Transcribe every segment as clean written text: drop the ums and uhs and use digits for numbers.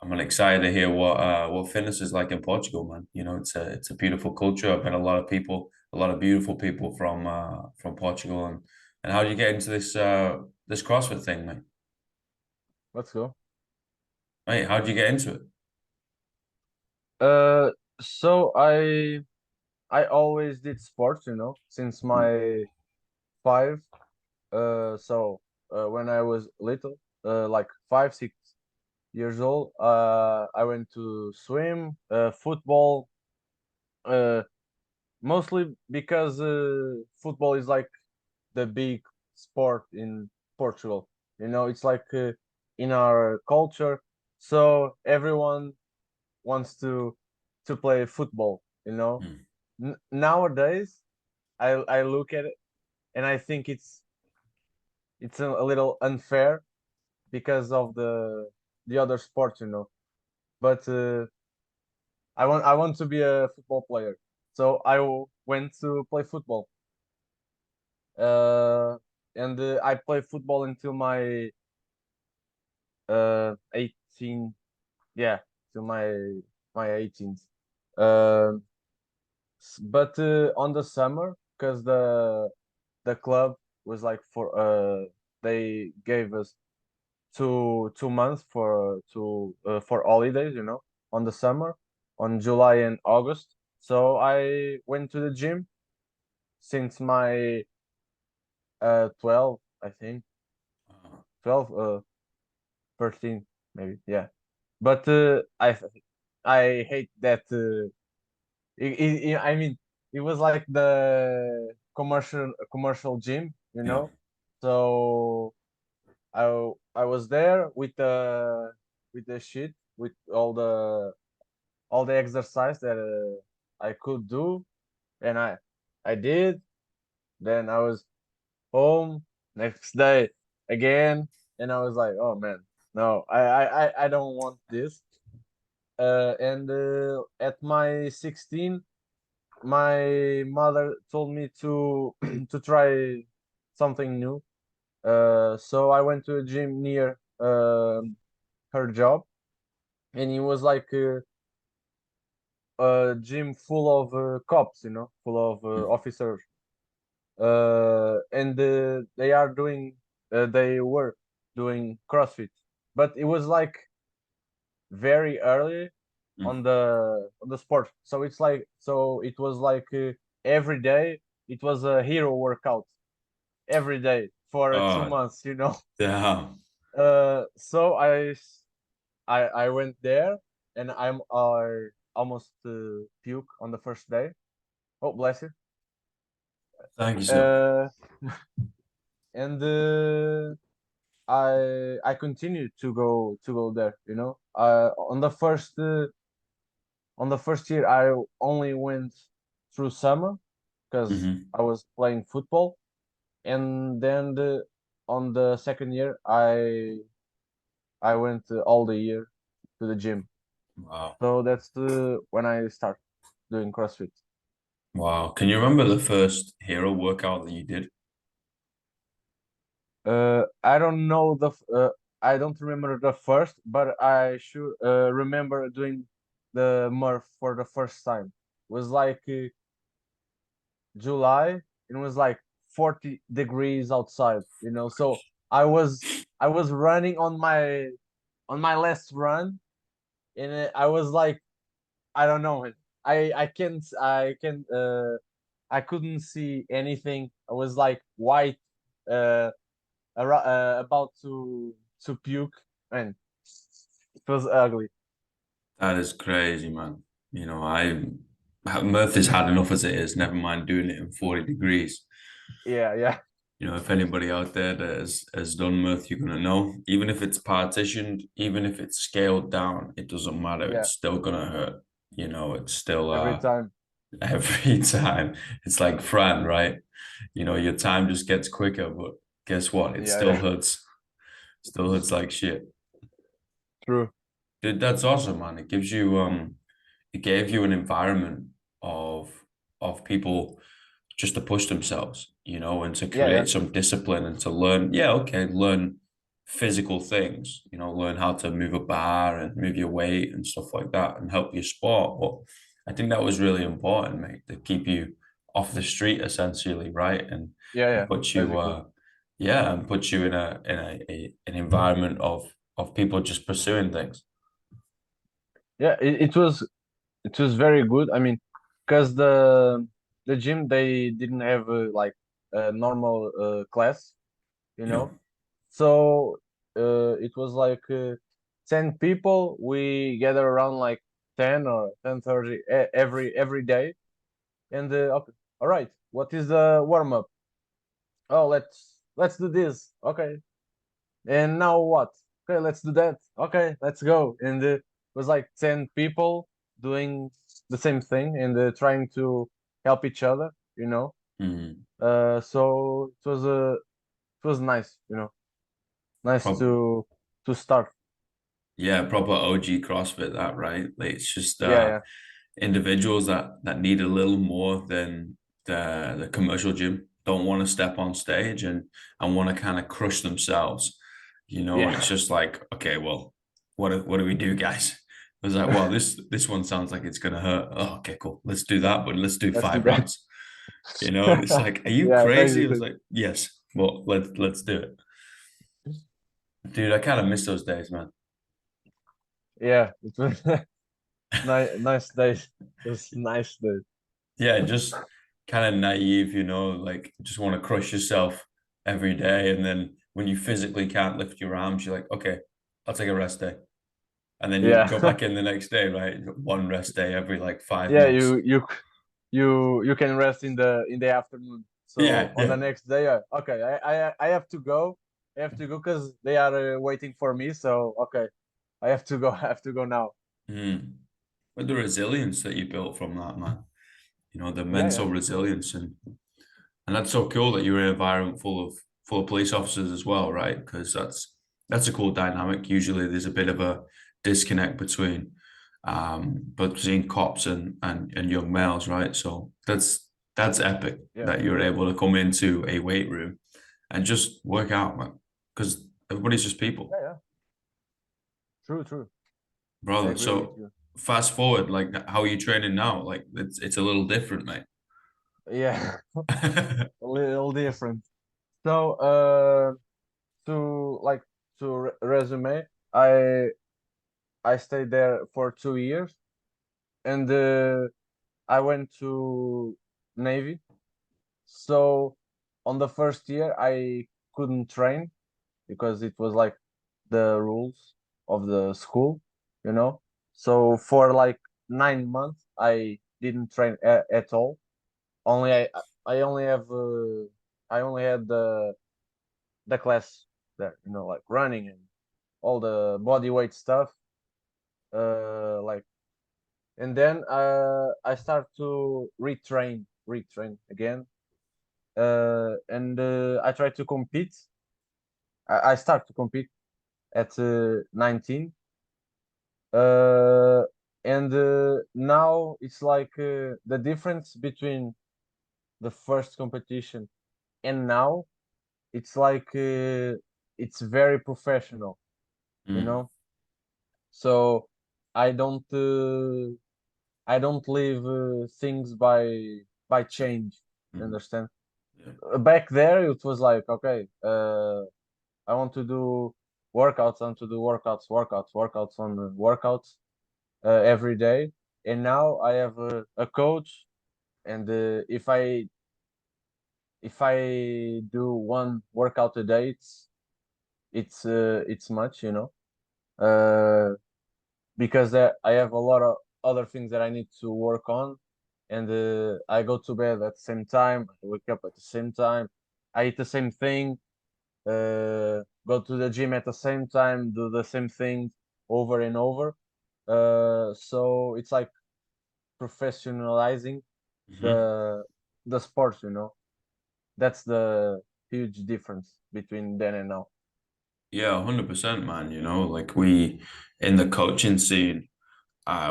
I'm excited to hear what fitness is like in Portugal, man. It's a beautiful culture. I've met a lot of beautiful people from Portugal, and how do you get into this CrossFit thing, mate? Let's go. Mate, how did you get into it? Uh, so I always did sports, since my five. When I was little, like 5, 6 years old, I went to swim, football, uh, mostly because football is like the big sport in Portugal. It's like in our culture, so everyone wants to play football. Hmm. Nowadays, I look at it and I think it's a little unfair because of the other sports. But I want to be a football player, so went to play football. Uh, and I played football until my 18, yeah, till my 18th. Um but on the summer, because the club was like they gave us 2 months for holidays, on the summer, on July and August. So I went to the gym since my 12, I think, 12, 13, maybe, yeah. But I hate that. I mean, it was like the commercial gym, Yeah. So I was there with the sheet, with all the exercise that I could do, and I did. Then I was home next day again, and I was like, oh man, no, I don't want this. And at my 16, my mother told me to to try something new. So I went to a gym near her job, and it was like a gym full of cops, full of Hmm. officers. And they were doing CrossFit, but it was like very early Hmm. on the sport. So it was like every day it was a hero workout every day for 2 months. Damn. So I went there, and I almost puke on the first day. Oh, bless you. Thank you, sir. Uh, and I continued to go there. On the first year, I only went through summer because Hmm. I was playing football, and then on the second year, I went all the year to the gym. Wow. So that's when I start doing CrossFit. Wow. Can you remember the first hero workout that you did? I don't know I don't remember the first, but I should remember doing the Murph for the first time. It was like July. It was like 40 degrees outside. So I was running on my last run, and I was like, I don't know. I couldn't see anything. I was like white, uh, about to puke, and it was ugly. That is crazy, man. Murphy's had enough as it is, never mind doing it in 40 degrees. Yeah, yeah, If anybody out there that has done Murph, you're gonna know. Even if it's partitioned, even if it's scaled down, it doesn't matter. yeah. It's still gonna hurt. It's still Every time. every time. It's like Fran, right? Your time just gets quicker, but guess what? It Yeah, still yeah. hurts. Still hurts like shit. True. Dude, that's awesome, man. It gave you an environment of people just to push themselves, and to Yeah, yeah, create some discipline and to learn, yeah, okay, learn physical things, learn how to move a bar and move your weight and stuff like that and help your sport. But I think that was really important, mate, to keep you off the street essentially, right? Yeah, And yeah, put you basically. yeah, and put you in an environment of people just pursuing things. Yeah, it was very good. I mean, because the gym they didn't have like a normal class, you Yeah. know. So it was like 10 people. We gather around like 10 or 10:30 every day. And okay, all right, what is the warm up? Oh, let's do this. Okay, and now what? Okay, let's do that. Okay, let's go. And it was like 10 people doing the same thing and trying to help each other. You know. Mm. So it was nice. You know, nice Pro to start. yeah, proper OG CrossFit that, right? Like it's just Yeah, yeah, individuals that need a little more than the commercial gym, don't want to step on stage and want to kind of crush themselves. It's yeah. just like, okay, well, what do we do, guys? I was like, well, this one sounds like it's gonna hurt. Oh, okay, cool. Let's do that, but let's do Let's do five that. rounds. And it's like, are you Yeah, crazy? I was basically. like, yes, well, let's do it. Dude, I kind of miss those days, man. Yeah, it was nice days. It was nice days. Yeah, just kind of naive, like just want to crush yourself every day. And then when you physically can't lift your arms, you're like, okay, I'll take a rest day. And then you go Yeah, back in the next day, right? One rest day every like five yeah. months. You can rest in the afternoon. So Yeah, on the yeah. next day, okay, I have to go. I have to go because they are waiting for me. So okay, I have to go. I have to go now. Mm. But the resilience that you built from that, man, the Yeah, yeah, mental resilience and that's so cool that you're in an environment full of police officers as well, right? Because that's a cool dynamic. Usually, there's a bit of a disconnect between cops and young males, right? So that's epic yeah, that you're able to come into a weight room and just work out, man. Because everybody's just people, yeah, yeah. True, true. I brother. agree with So you. fast forward, like how are you training now? Like it's a little different, mate. Yeah, a little different. So to like resume, I I stayed there for 2 years, and I went to Navy. So on the first year, I couldn't train because it was like the rules of the school, you know. So for like 9 months, I didn't train at all. Only I only have I only had the class there, you know, like running and all the body weight stuff. Like, and then I start to retrain again. And I try to compete. I start to compete at 19. Uh, and now it's like the difference between the first competition and now, it's like it's very professional, you Mm, know. So I don't I don't leave things by change. You mm, understand? yeah. Back there, it was like, okay, I want to do workouts. I want to do workouts on the workouts every day. And now I have a coach, and if I do one workout a day, it's much, you know, uh, because I have a lot of other things that I need to work on, and I go to bed at the same time, I wake up at the same time, I eat the same thing, go to the gym at the same time, do the same thing over and over. So it's like professionalizing Mhm. the the sports, you know. That's the huge difference between then and now. Yeah, 100%, man. Like we in the coaching scene,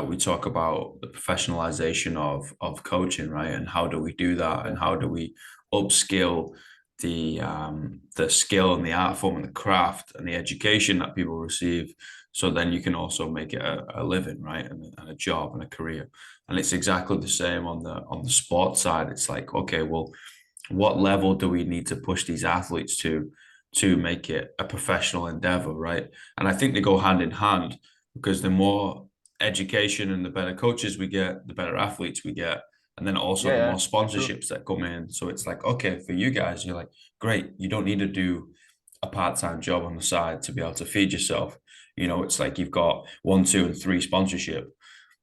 we talk about the professionalization of coaching, right? And how do we do that? Yeah, And how do we upskill the skill and the art form and the craft and the education that people receive. So then you can also make it a living, right? And a job and a career. And it's exactly the same on the sports side. It's like, okay, well, what level do we need to push these athletes to make it a professional endeavor, right? And I think they go hand in hand because the more education and the better coaches we get, the better athletes we get. And then also Yeah, the more yeah, true. sponsorships that come in. So it's like, okay, for you guys, you're like, great, you don't need to do a part-time job on the side to be able to feed yourself. It's like you've got one, two, and three sponsorship,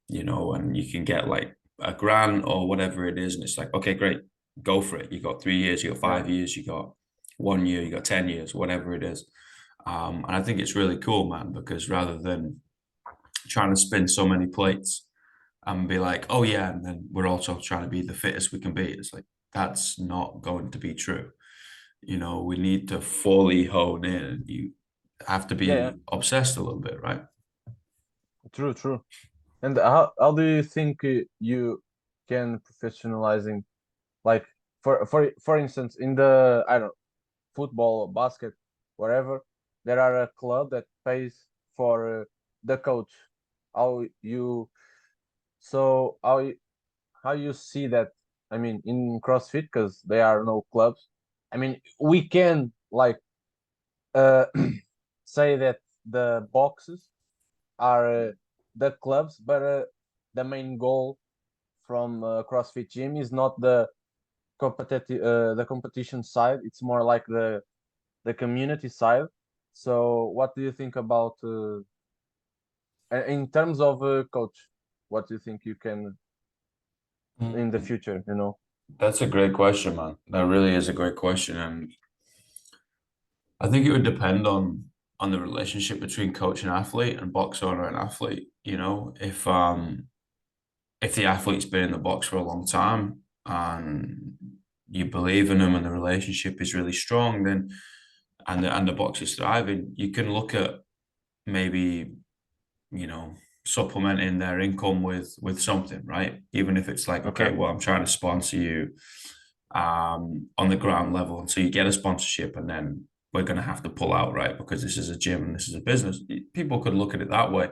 and you can get like a grant or whatever it is. And it's like, okay, great, go for it. You got 3 years, you got Yeah, 5 years, you got 1 year, you got 10 years, whatever it is. And I think it's really cool, man, because rather than trying to spin so many plates and be like, oh yeah, and then we're also trying to be the fittest we can be. It's like that's not going to be true. We need to fully hone in. You have to yeah, yeah, be obsessed a little bit, right? true, true. And how do you think you can professionalizing, like, for instance, in the, I don't know, football, basket, whatever, there are a club that pays for the coach. How you so how you see that? I mean, in CrossFit, because there are no clubs. I mean, we can like uh say that the boxes are the clubs, but the main goal from CrossFit gym is not the competition side. It's more like the community side. So, what do you think about in terms of coach? What do you think you can in the Mm. future? You know? That's a great question, man. That really is a great question, and I think it would depend on the relationship between coach and athlete and box owner and athlete. If the athlete's been in the box for a long time and you believe in them and the relationship is really strong, then and the box is thriving, you can look at maybe you know supplementing their income with something, right? Even if it's like, okay, Okay. well, I'm trying to sponsor you on the ground level, and so you get a sponsorship, and then we're going to have to pull out, right? Because this is a gym and this is a business. People could look at it that way,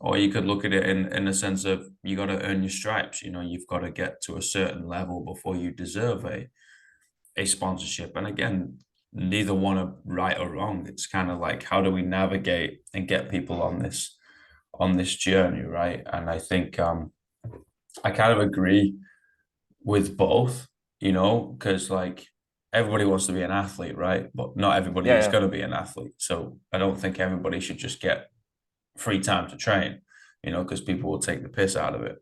or you could look at it in the sense of you got to earn your stripes. You've got to get to a certain level before you deserve a sponsorship. And again, neither one are right or wrong. It's kind of like, how do we navigate and get people on this journey, right? And I think I kind of agree with both, because like everybody wants to be an athlete, right? But not everybody Yeah, is yeah, going to be an athlete. So I don't think everybody should just get free time to train, because people will take the piss out of it.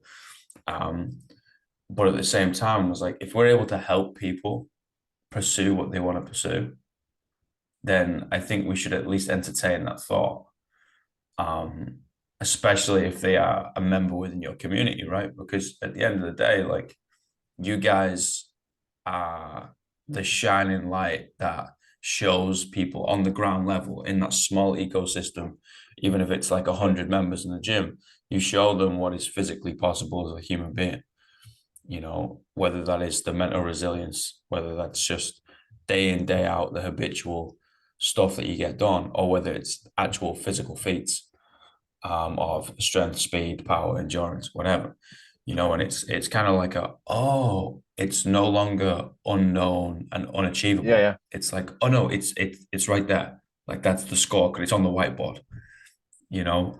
Um, but at the same time, it was like, if we're able to help people pursue what they want to pursue, then I think we should at least entertain that thought. Um, Especially if they are a member within your community, right? Because at the end of the day, like, you guys are the shining light that shows people on the ground level in that small ecosystem, even if it's like 100 members in the gym, you show them what is physically possible as a human being, whether that is the mental resilience, whether that's just day in, day out, the habitual stuff that you get done, or whether it's actual physical feats of strength, speed, power, endurance, whatever. And it's kind of like it's no longer unknown and yeah, unachievable. yeah, It's like, oh no, it's right there. Like that's the score because it's on the whiteboard. You know.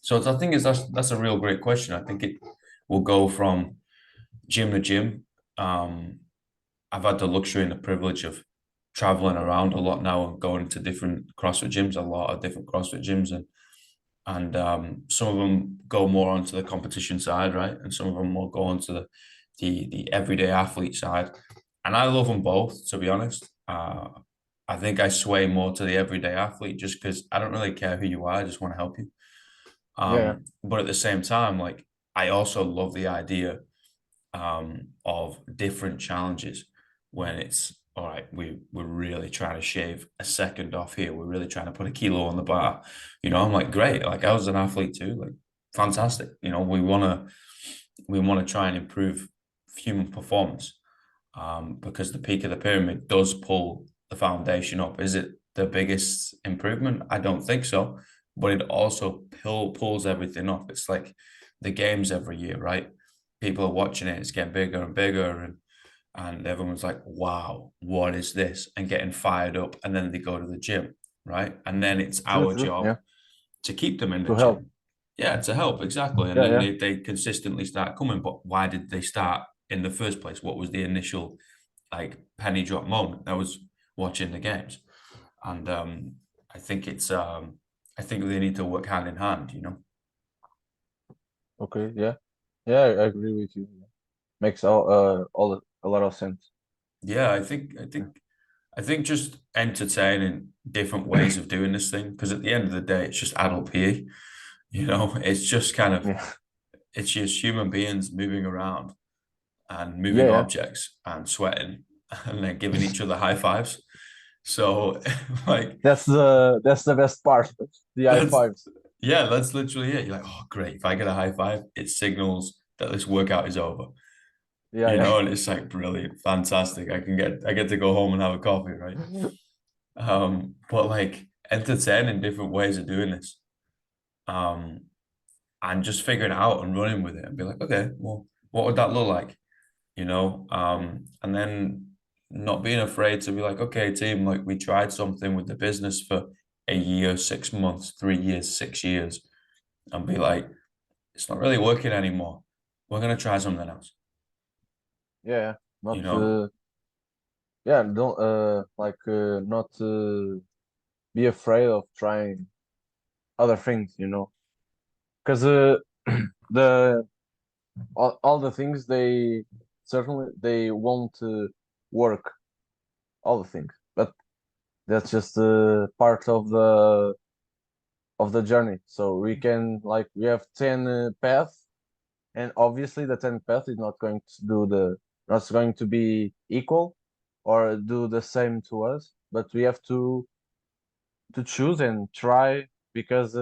So I think that's a real great question. I think it will go from gym to gym. Um, I've had the luxury and the privilege of traveling around a lot now and going to different CrossFit gyms, a lot of different CrossFit gyms, and some of them go more onto the competition side, right? And some of them will go onto the everyday athlete side. And I love them both, to be honest. I think I sway more to the everyday athlete just because I don't really care who you are. I just want to help you. yeah, But at the same time, like I also love the idea of different challenges when it's all right, we're really trying to shave a second off here. We're really trying to put a kilo on the bar. I'm like, great. Like I was an athlete too. Like fantastic. We wanna try and improve human performance. because the peak of the pyramid does pull the foundation up. Is it the biggest improvement? I don't think so, but it also pulls everything up. It's like the games every year, right? People are watching it, it's getting bigger and bigger, and everyone's like, wow, what is this? And getting fired up, and then they go to the gym, right? And then it's True, our true. job Yeah, to keep them in the to help. gym. Yeah, to help, exactly. And Yeah, then yeah. they consistently start coming. But why did they start in the first place? What was the initial like penny drop moment? That was watching the games. And I think it's I think they need to work hand in hand, you know. Okay, yeah, yeah. I agree with you. Yeah. Makes all a lot of sense. Yeah, I think just entertaining different ways of doing this thing, because at the end of the day, it's just adult PE. You know, it's just kind of Yeah, it's just human beings moving around and moving yeah, objects and sweating and then giving each other high fives. So like that's the best part. The high that's fives. yeah, that's literally it. You're like, oh great, if I get a high five, it signals that this workout is over. Yeah, You yeah. know, and it's like brilliant, fantastic. I get to go home and have a coffee, right? But like entertaining different ways of doing this. Um, and just figuring it out and running with it and be like, okay, well, what would that look like? You know, and then not being afraid to be like, okay, team, like we tried something with the business for a year, 6 months, 3 years, 6 years, and be like, it's not really working anymore. We're gonna try something else. Yeah, You not know, yeah, don't like not be afraid of trying other things, you know, because the all the things they certainly they won't work all the things, but that's just part of the journey. So we can like we have 10 paths, and obviously the 10th path is not going to do the not going to be equal or do the same to us, but we have to choose and try because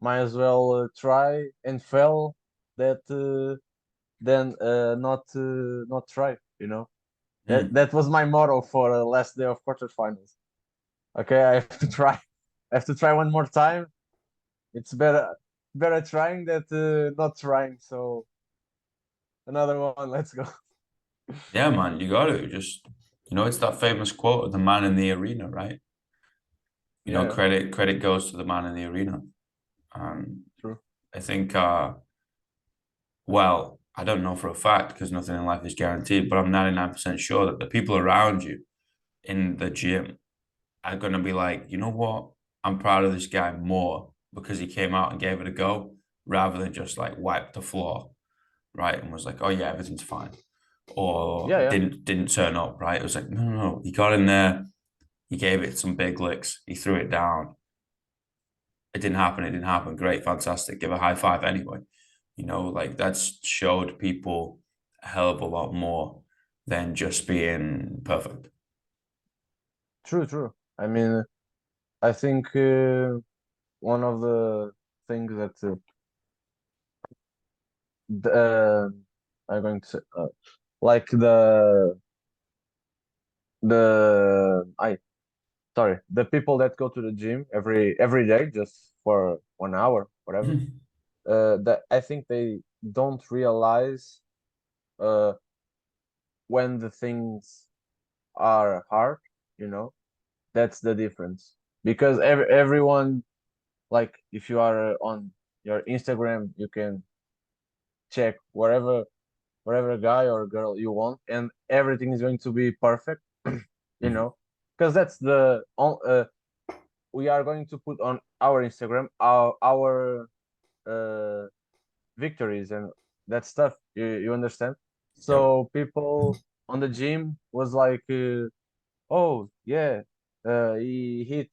might as well try and fail that then not try, you know. hmm. That was my motto for last day of quarterfinals. Okay, I have to try. I have to try one more time. It's better trying than not trying. So another one. Let's go. Yeah, man, you got to just, you know, it's that famous quote of the man in the arena, right? You know, Yeah, credit goes to the man in the arena. Um, true. I think, well, I don't know for a fact because nothing in life is guaranteed, but I'm 99% sure that the people around you in the gym are going to be like, you know what? I'm proud of this guy more because he came out and gave it a go rather than just like wipe the floor, right? And was like, oh yeah, everything's fine. Or Yeah, yeah. didn't turn up, right? It was like, no, no, no. He got in there, he gave it some big licks, he threw it down. It didn't happen, it didn't happen. Great, fantastic. Give a high five anyway. You know, like that's showed people a hell of a lot more than just being perfect. True, true. I mean, I think one of the things that I'm going to say, like the I sorry, the people that go to the gym every day just for 1 hour, whatever. That I think they don't realize uh when the things are hard, you know. That's the difference. Because everyone, like if you are on your Instagram, you can check whatever guy or girl you want, and everything is going to be perfect, you know. Because that's we are going to put on our Instagram our uh victories and that stuff. You understand? Yep. So people on the gym was like, oh yeah, he hit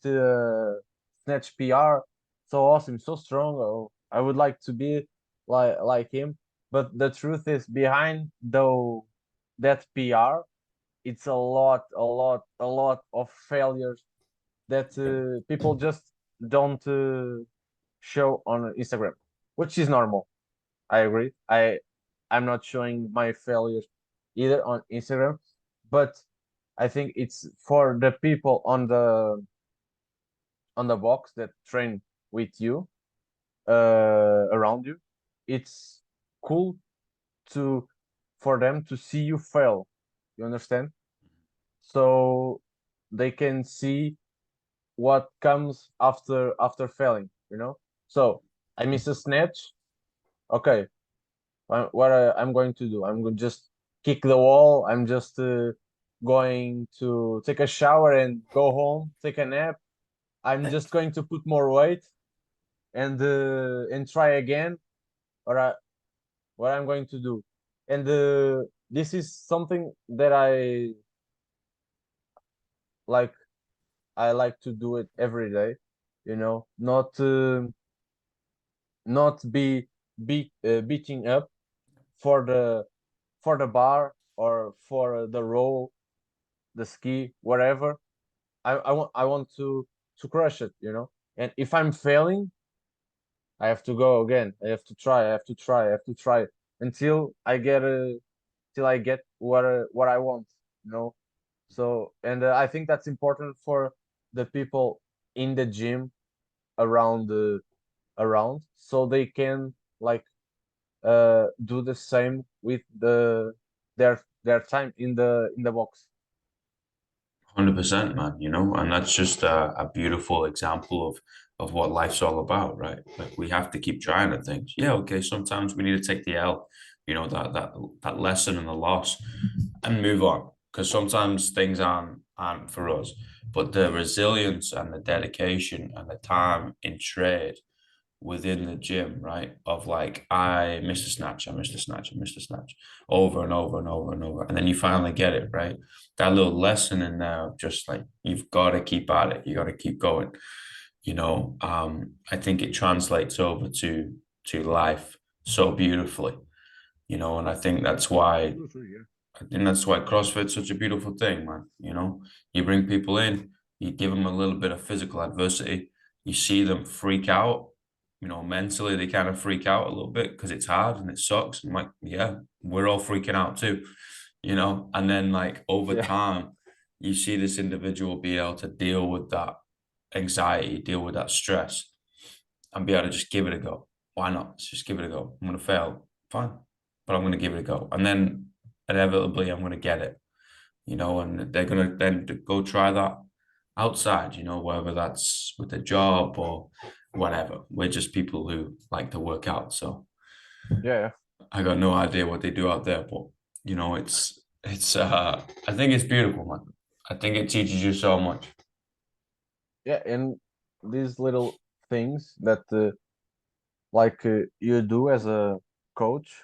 snatch PR, so awesome, so strong. Oh, I would like to be like him. But the truth is, behind though that PR, it's a lot of failures that people just don't show on Instagram, which is normal. I agree. I'm not showing my failures either on Instagram, but I think it's for the people on the box that train with you, around you. It's cool to for them to see you fail. You understand? So they can see what comes after failing. So I miss a snatch. Okay, I'm going to do? I'm going to just kick the wall. I'm just going to take a shower and go home, take a nap. I'm just going to put more weight and try again, or what I'm going to do. And this is something that like. I like to do it every day. Not beating up for the bar or for the roll, the ski, whatever. I want to crush it. And if I'm failing, I have to go again. I have to try. I have to try. I have to try until I get what I want. So, and I think that's important for the people in the gym around, so they can like do the same with their time in the box. 100%, man, and that's just a beautiful example of what life's all about, right? Like we have to keep trying at things. Yeah, okay, sometimes we need to take the L, that lesson and the loss and move on. Because sometimes things aren't for us. But the resilience and the dedication and the time in trade within the gym, right? Of like, I missed a snatch, I missed a snatch, I missed a snatch over and over and over and over. And then you finally get it, right? That little lesson in there, just like, you've got to keep at it, you got to keep going. I think it translates over to life so beautifully, and I think that's why CrossFit's such a beautiful thing, man. You bring people in, you give them a little bit of physical adversity, you see them freak out, mentally they kind of freak out a little bit because it's hard and it sucks. I'm like, yeah, we're all freaking out too, and then like over Yeah, time, you see this individual be able to deal with that anxiety, deal with that stress, and be able to just give it a go. Why not? Let's just give it a go. I'm gonna fail, fine, but I'm gonna give it a go, and then inevitably I'm gonna get it, and they're gonna then go try that outside, whether that's with a job or whatever. We're just people who like to work out, so yeah, I got no idea what they do out there, but it's I think it's beautiful, man. I think it teaches you so much. yeah. And these little things that you do as a coach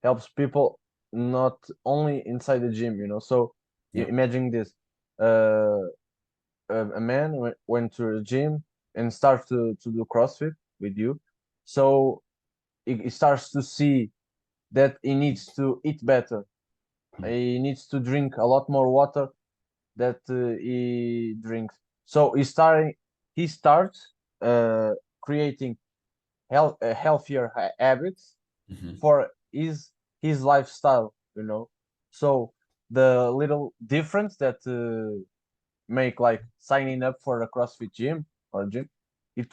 helps people not only inside the gym. So Yeah. imagine this: uh, a man went to the gym and starts to do CrossFit with you. So he starts to see that he needs to eat better. He needs to drink a lot more water that he drinks. So he starts uh, creating healthier habits Hmm. for his lifestyle. So the little difference that make like signing up for a CrossFit gym, it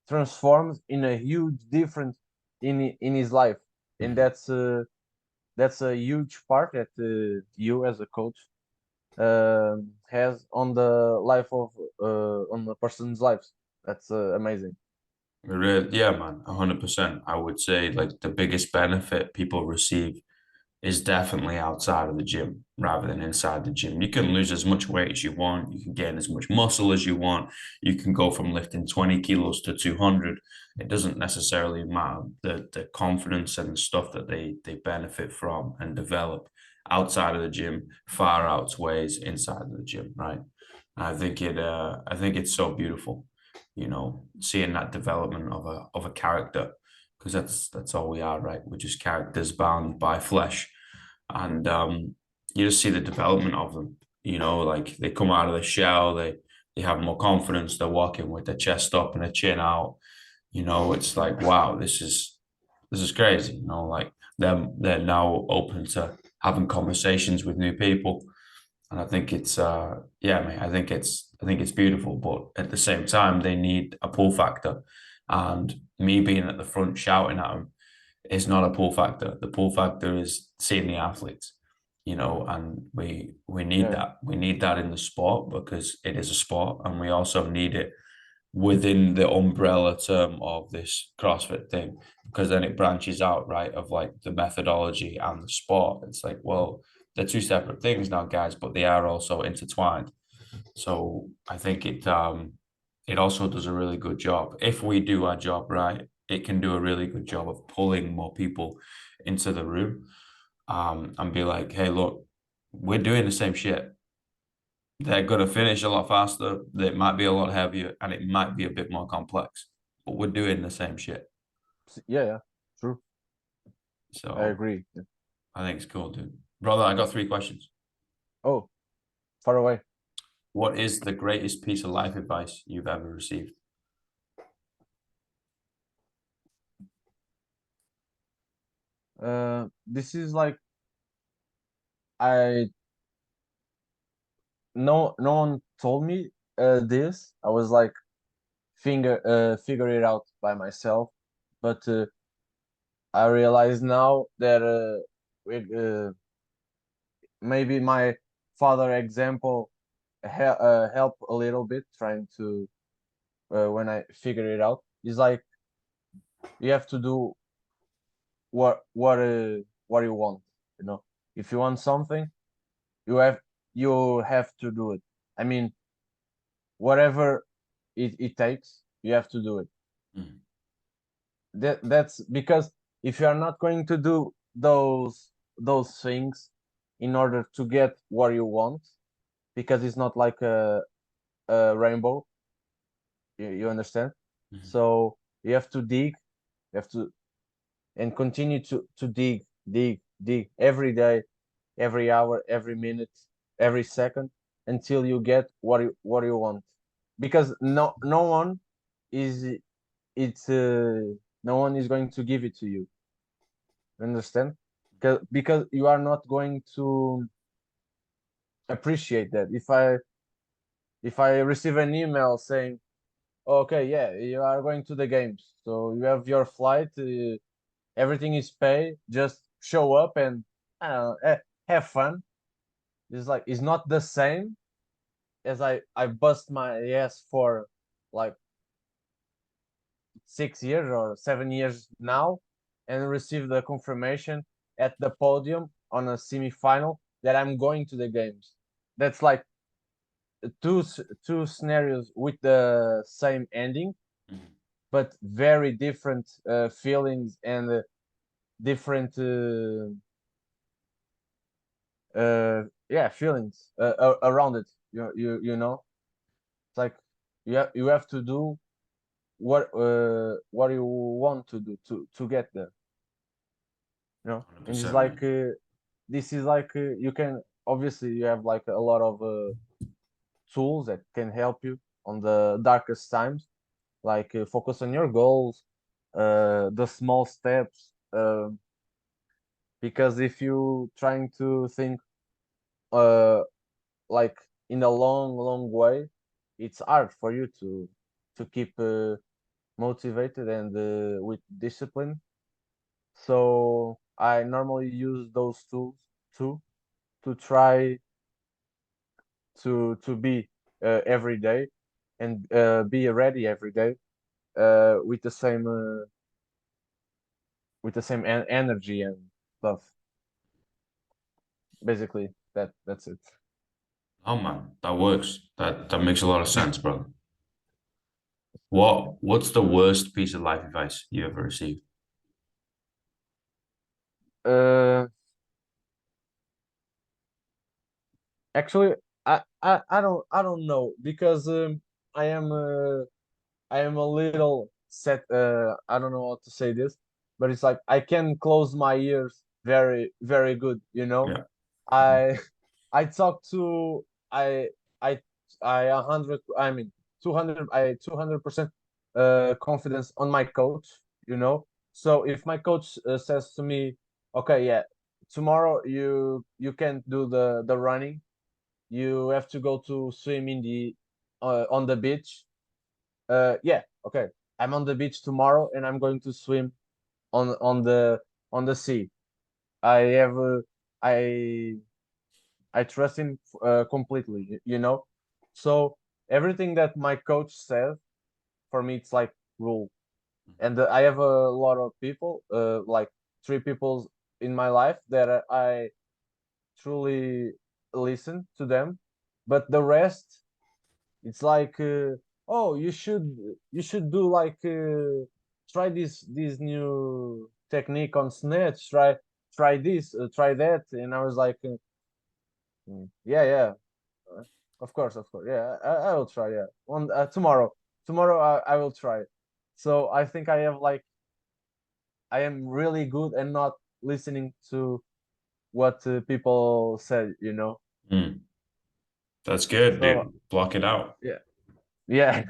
transformed in a huge difference in his life. And Hmm. that's a huge part that you as a coach has on the life of on the person's lives. That's amazing. Really, yeah, man, 100%. I would say like the biggest benefit people receive is definitely outside of the gym rather than inside the gym. You can lose as much weight as you want, you can gain as much muscle as you want, you can go from lifting 20 kilos to 200. It doesn't necessarily matter. The confidence and the stuff that they benefit from and develop outside of the gym far outweighs inside of the gym, right? And I think it's so beautiful, seeing that development of a character, because that's all we are, right? We're just characters bound by flesh, and you just see the development of them. Like they come out of the shell, they have more confidence. They're walking with their chest up and their chin out. It's like, wow, this is crazy. Like they're now open to having conversations with new people. And I think it's yeah, mate, I think it's beautiful, but at the same time they need a pull factor. And me being at the front shouting at them is not a pull factor. The pull factor is seeing the athletes, and we need Yeah, that. We need that in the sport because it is a sport, and we also need it within the umbrella term of this CrossFit thing, because then it branches out, right, of like the methodology and the sport. It's like, well, they're two separate things now, guys, but they are also intertwined. So I think it also does a really good job. If we do our job right, it can do a really good job of pulling more people into the room, and be like, hey, look, we're doing the same shit. They're going to finish a lot faster. It might be a lot heavier and it might be a bit more complex, but we're doing the same shit. yeah, yeah. True. I So agree. Yeah. I think it's cool, dude. Brother, I got three questions. Oh, far away. What is the greatest piece of life advice you've ever received? This is like I no one told me this. I was like figure it out by myself, but I realize now that maybe my father example help a little bit trying to when I figure it out. It's like you have to do what you want. You know, if you want something, you have you have to do it. I mean, whatever it takes, you have to do it. Mm. That's because if you are not going to do those things in order to get what you want, because it's not like a rainbow, you understand? Mhm. So you have to dig, you have to and continue to dig every day, every hour, every minute, every second until you get what you want. Because no one is it's no one is going to give it to you. Understand? Because you are not going to appreciate that. If I receive an email saying, okay, yeah, you are going to the games, so you have your flight, everything is paid, just show up and I don't know, have fun. It's like it's not the same as I bust my ass for like 6 years or 7 years now and receive the confirmation at the podium on a semi-final that I'm going to the games. That's like two scenarios with the same ending, Mhm. but very different feelings and different yeah feelings around it. You know, it's like you have to do what you want to do to get there. And it's 100%, like man. this is like you can obviously you have like a lot of tools that can help you on the darkest times, like focus on your goals, the small steps, because if you trying to think uh like in a long way, it's hard for you to keep motivated and with discipline. So I normally use those tools too to try to be every day and be ready every day with the same energy and stuff. Basically, that's it. Oh man, that works. That makes a lot of sense, brother. What's the worst piece of life advice you ever received? Uh, Actually, I don't know because I am a little set. I don't know how to say this, but it's like I can close my ears very, very good. Yeah. I I talk to I I 100. I mean 200. I 200% confidence on my coach. So if my coach says to me, Okay, yeah. Tomorrow you can't do the running. You have to go to swim in the on the beach. Yeah, okay. I'm on the beach tomorrow, and I'm going to swim on the sea. I have I I trust him completely. You know, so everything that my coach says for me, it's like rule. And I have a lot of people, like three people in my life that I truly listen to them, but the rest, it's like, oh, you should do like try this new technique on snatch, try this, try that, and I was like, yeah, yeah, uh, of course, yeah, I will try, yeah, on tomorrow I will try. So I think I am really good and not listening to what people said, you know. Mm, that's good, So dude. Block it out. yeah, yeah,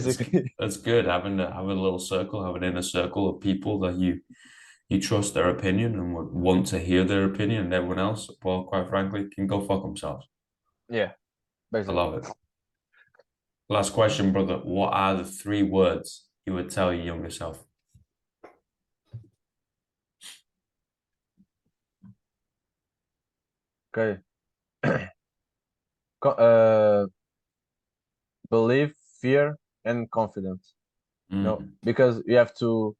That's basically, that's good. Having a little circle, have an inner circle of people that you trust their opinion and would want to hear their opinion, and everyone else, well, quite frankly, can go fuck themselves. yeah, I basically. love it. Last question, brother. What are the three words you would tell your younger self? Okay, Co- belief, fear, and confidence. No, Mm, because you have to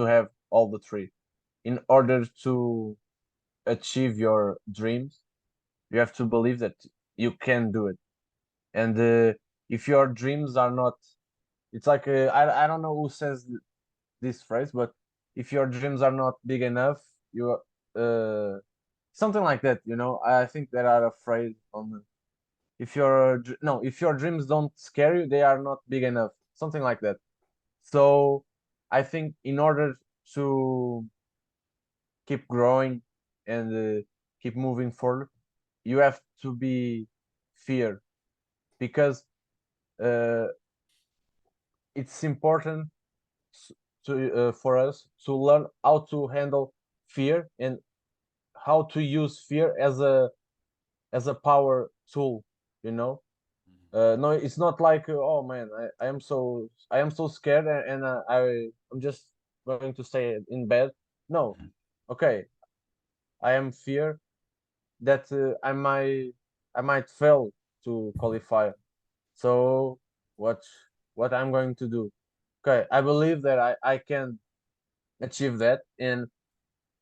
have all the three in order to achieve your dreams. You have to believe that you can do it, and if your dreams are not, it's like I don't know who says this phrase, but if your dreams are not big enough, you uh something like that. You know, I think there are a phrase on if your no, if your dreams don't scare you, they are not big enough. Something like that. So I think in order to keep growing and keep moving forward, you have to be fear because uh, it's important to for us to learn how to handle fear and how to use fear as a power tool. You know, no, it's not like oh man, I am so scared and I'm just going to stay in bed. No, okay, I am fear that I might fail to qualify. So what what I'm going to do? Okay, I believe that I can achieve that, and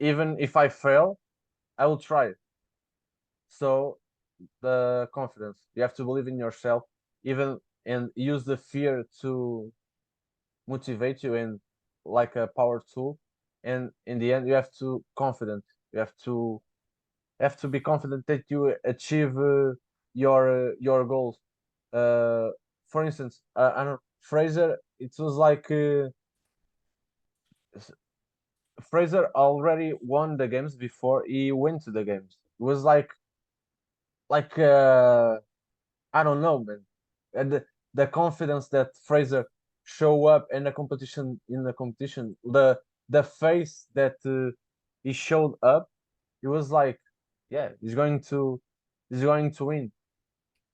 even if I fail, I will try. So the confidence, you have to believe in yourself, even and use the fear to motivate you and like a power tool. And in the end, you have to confident. You have to be confident that you achieve your goals. Uh, for instance, I don't know, Fraser. It was like s- Fraser already won the games before he went to the games. It was like I don't know, man. And the confidence that Fraser show up in the competition, the face that he showed up, it was like, yeah, he's going to win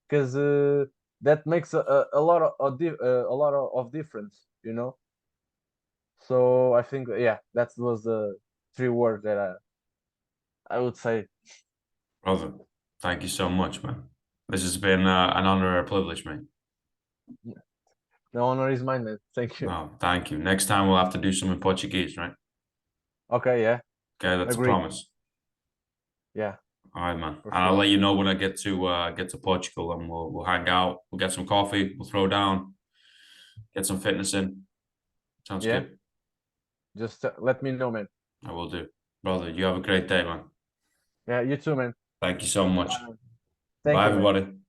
because that makes a lot of difference, you know. So I think yeah, that was the three words that I would say. brother, thank you so much, man. This has been an honor and a privilege, mate. The honor is mine, man. Thank you. No, thank you. Next time we'll have to do some in Portuguese, right? Okay, yeah, Okay, that's a agree. promise. Yeah, All right, man. for And I'll sure. let you know when I get to Portugal, and we'll hang out. We'll get some coffee. We'll throw down, get some fitness in. Sounds Yeah, good. just let me know, man. I will do, brother. You have a great day, man. Yeah, you too, man. Thank you so much. Bye. Thank Bye, you, man. everybody.